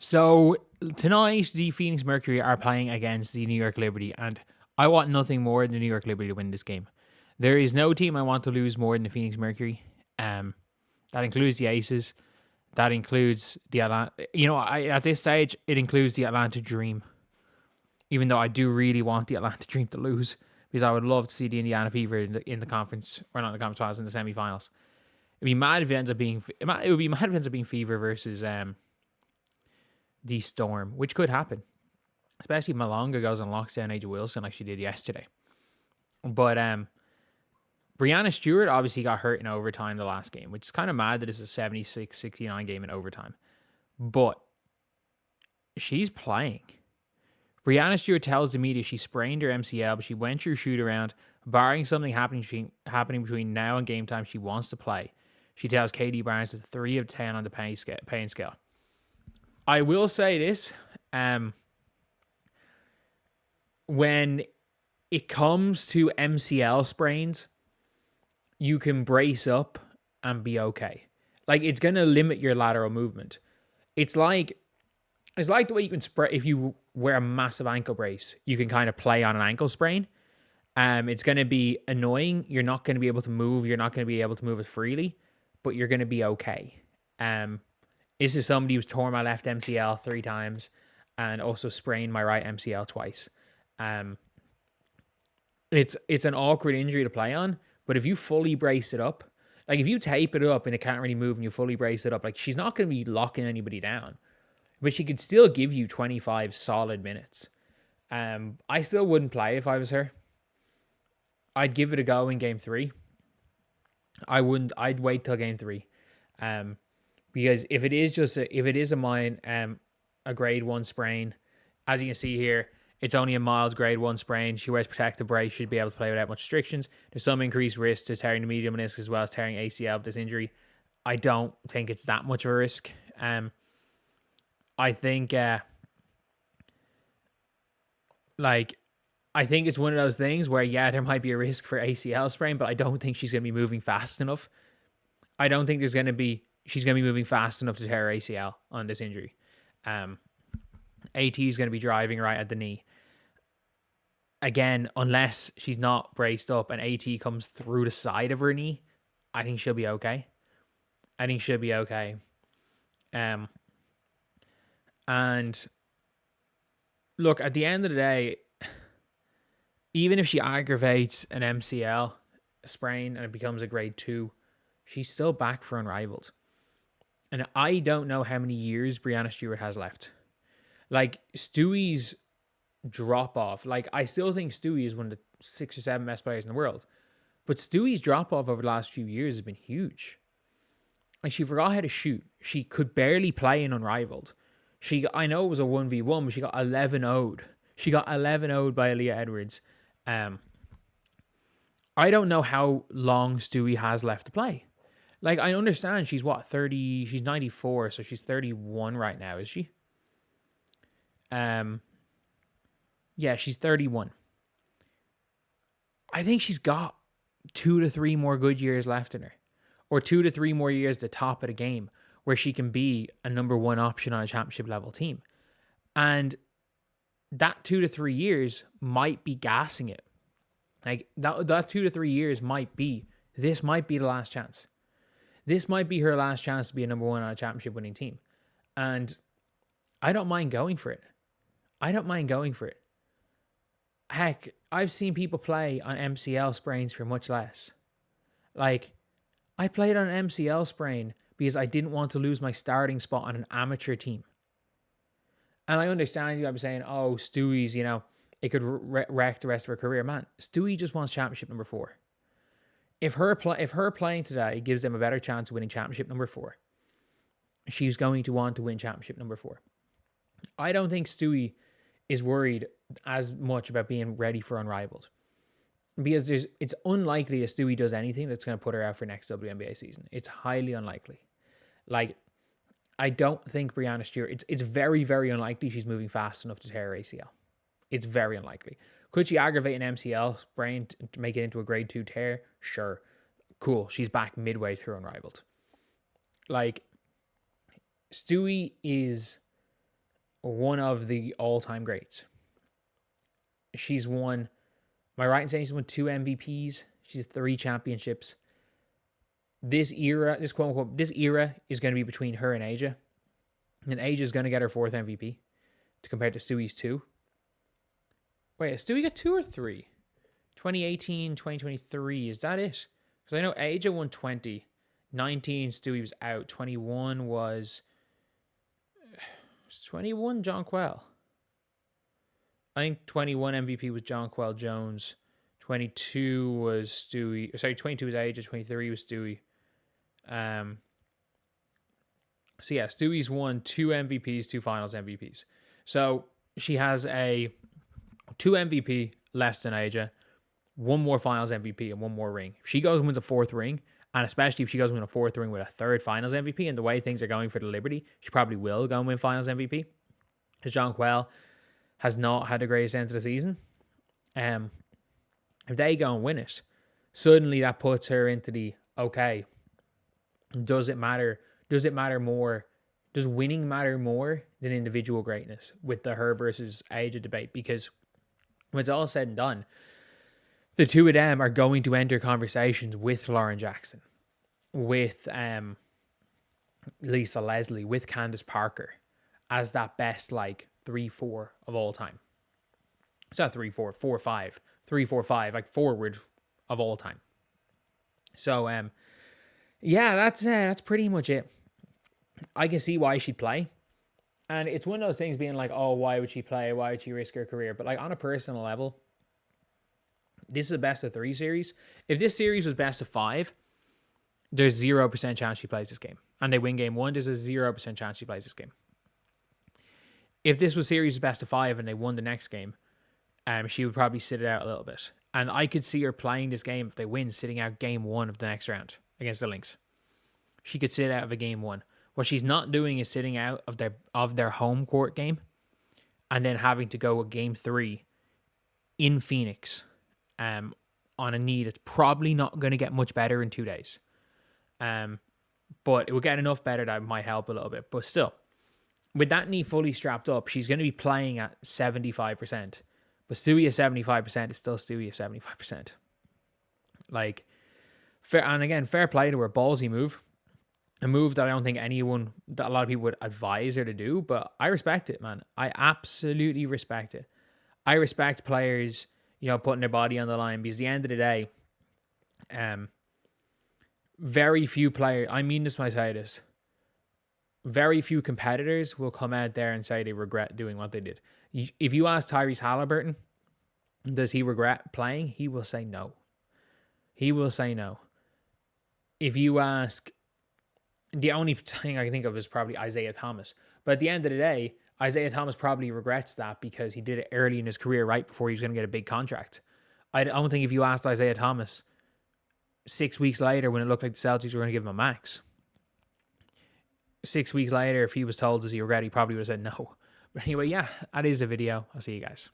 So tonight, the Phoenix Mercury are playing against the New York Liberty, and I want nothing more than the New York Liberty to win this game. There is no team I want to lose more than the Phoenix Mercury. That includes the Aces. That includes the Atlanta. At this stage, it includes the Atlanta Dream. Even though I do really want the Atlanta Dream to lose, because I would love to see the Indiana Fever in the conference, or not in the conference finals, in the semifinals. It'd be mad if it ends up being. It would be mad if it ends up being Fever versus the Storm, which could happen. Especially if Malonga goes and locks down Angel Wilson like she did yesterday. But Breanna Stewart obviously got hurt in overtime the last game, which is kind of mad that it's a 76-69 game in overtime. But she's playing. Breanna Stewart tells the media she sprained her MCL, but she went through shoot around. Barring something happening between now and game time, she wants to play. She tells Katie Barnes a 3 of 10 on the pain scale. I will say this. When it comes to MCL sprains, you can brace up and be okay. Like, it's going to limit your lateral movement. It's like the way you can spread. If you wear a massive ankle brace, you can kind of play on an ankle sprain. It's going to be annoying. You're not going to be able to move. You're not going to be able to move it freely, but you're going to be okay. This is somebody who's torn my left MCL 3 times and also sprained my right MCL twice. It's an awkward injury to play on, but if you fully brace it up, like if you tape it up and it can't really move and you fully brace it up, like she's not going to be locking anybody down, but she could still give you 25 solid minutes. I still wouldn't play if I was her. I'd give it a go in game 3. I'd wait till game 3. Because if it is a grade 1 sprain, as you can see here, it's only a mild grade 1 sprain. She wears protective brace, should be able to play without much restrictions. There's some increased risk to tearing the medial meniscus as well as tearing ACL with this injury. I don't think it's that much of a risk. I think it's one of those things where, yeah, there might be a risk for ACL sprain, but I don't think she's going to be moving fast enough. I don't think she's going to be moving fast enough to tear her ACL on this injury. AT is going to be driving right at the knee. Again, unless she's not braced up and AT comes through the side of her knee, I think she'll be okay. And look, at the end of the day, even if she aggravates an MCL sprain and it becomes a grade 2, she's still back for Unrivaled. And I don't know how many years Breanna Stewart has left. Like, Stewie's drop off, like, I still think Stewie is one of the 6 or 7 best players in the world. But Stewie's drop off over the last few years has been huge. Like, she forgot how to shoot. She could barely play in Unrivaled. I know it was a 1v1, but she got 11-0'd. She got 11-0'd by Aaliyah Edwards. I don't know how long Stewie has left to play. Like, I understand she's 30, she's 94, so she's 31 right now, is she? Yeah, she's 31. I think she's got 2 to 3 more good years left in her, or 2 to 3 more years at the top of the game where she can be a number 1 option on a championship level team. And that 2 to 3 years might be gassing it. Like, that 2 to 3 years this might be the last chance. This might be her last chance to be a number 1 on a championship winning team. And I don't mind going for it. Heck, I've seen people play on MCL sprains for much less. Like, I played on an MCL sprain because I didn't want to lose my starting spot on an amateur team. And I understand you. I'm saying, oh, Stewie's, it could wreck the rest of her career. Man, Stewie just wants championship number 4. If her playing today gives them a better chance of winning championship number 4, she's going to want to win championship number 4. I don't think Stewie is worried as much about being ready for Unrivaled, because it's unlikely that Stewie does anything that's going to put her out for next WNBA season. It's highly unlikely. Like, I don't think Breanna Stewart, it's very, very unlikely she's moving fast enough to tear her ACL. It's very unlikely. Could she aggravate an MCL sprain to make it into a grade 2 tear? Sure. Cool. She's back midway through Unrivaled. Like, Stewie is one of the all-time greats. She's won, am I right in saying she's won 2 MVPs? She's 3 championships. This era, this quote unquote, this era is going to be between her and Aja. And Aja is going to get her 4th MVP to compare to Stewie's 2. Wait, has Stewie got 2 or 3? 2018, 2023, is that it? Because I know Aja won 20. 19, Stewie was out. 21 was 21 Jonquel. I think 21 MVP was Jonquel Jones. 22 was Stewie. Sorry, 22 was Aja. 23 was Stewie. So yeah, Stewie's won 2 MVPs, 2 finals MVPs. So she has a 2 MVP less than Aja, 1 more finals MVP, and 1 more ring. If she goes and wins a 4th ring, and especially if she goes and win a 4th ring with a 3rd finals MVP, and the way things are going for the Liberty, she probably will go and win finals MVP. Because Jonquel has not had the greatest end to the season. If they go and win it, suddenly that puts her into the, okay, does it matter? Does it matter more? Does winning matter more than individual greatness with the her versus Aja debate? Because when it's all said and done, the two of them are going to enter conversations with Lauren Jackson, with Lisa Leslie, with Candace Parker as that best 3-4 of all time. It's not 3-4, 4-5, 3-4-5, forward of all time. So yeah, that's pretty much it. I can see why she'd play. And it's one of those things being oh, why would she play? Why would she risk her career? But on a personal level, this is a best of 3 series. If this series was best of 5, there's 0% chance she plays this game. And they win game 1, there's a 0% chance she plays this game. If this was series best of 5 and they won the next game, she would probably sit it out a little bit. And I could see her playing this game if they win, sitting out game 1 of the next round against the Lynx. She could sit out of a game 1. What she's not doing is sitting out of their home court game and then having to go a game 3 in Phoenix on a knee that's probably not going to get much better in 2 days. But it will get enough better that it might help a little bit. But still, with that knee fully strapped up, she's going to be playing at 75%. But Stewie at 75% is still Stewie at 75%. Fair, and again, fair play to her, ballsy move. A move that I don't think that a lot of people would advise her to do, but I respect it, man. I absolutely respect it. I respect players, putting their body on the line, because at the end of the day, very few players, I mean this when I say this, very few competitors will come out there and say they regret doing what they did. If you ask Tyrese Halliburton, does he regret playing? He will say no. He will say no. If you ask, the only thing I can think of is probably Isaiah Thomas. But at the end of the day, Isaiah Thomas probably regrets that because he did it early in his career, right before he was going to get a big contract. I don't think if you asked Isaiah Thomas 6 weeks later when it looked like the Celtics were going to give him a max, 6 weeks later, if he was told, does he regret, he probably would have said no. But anyway, yeah, that is the video. I'll see you guys.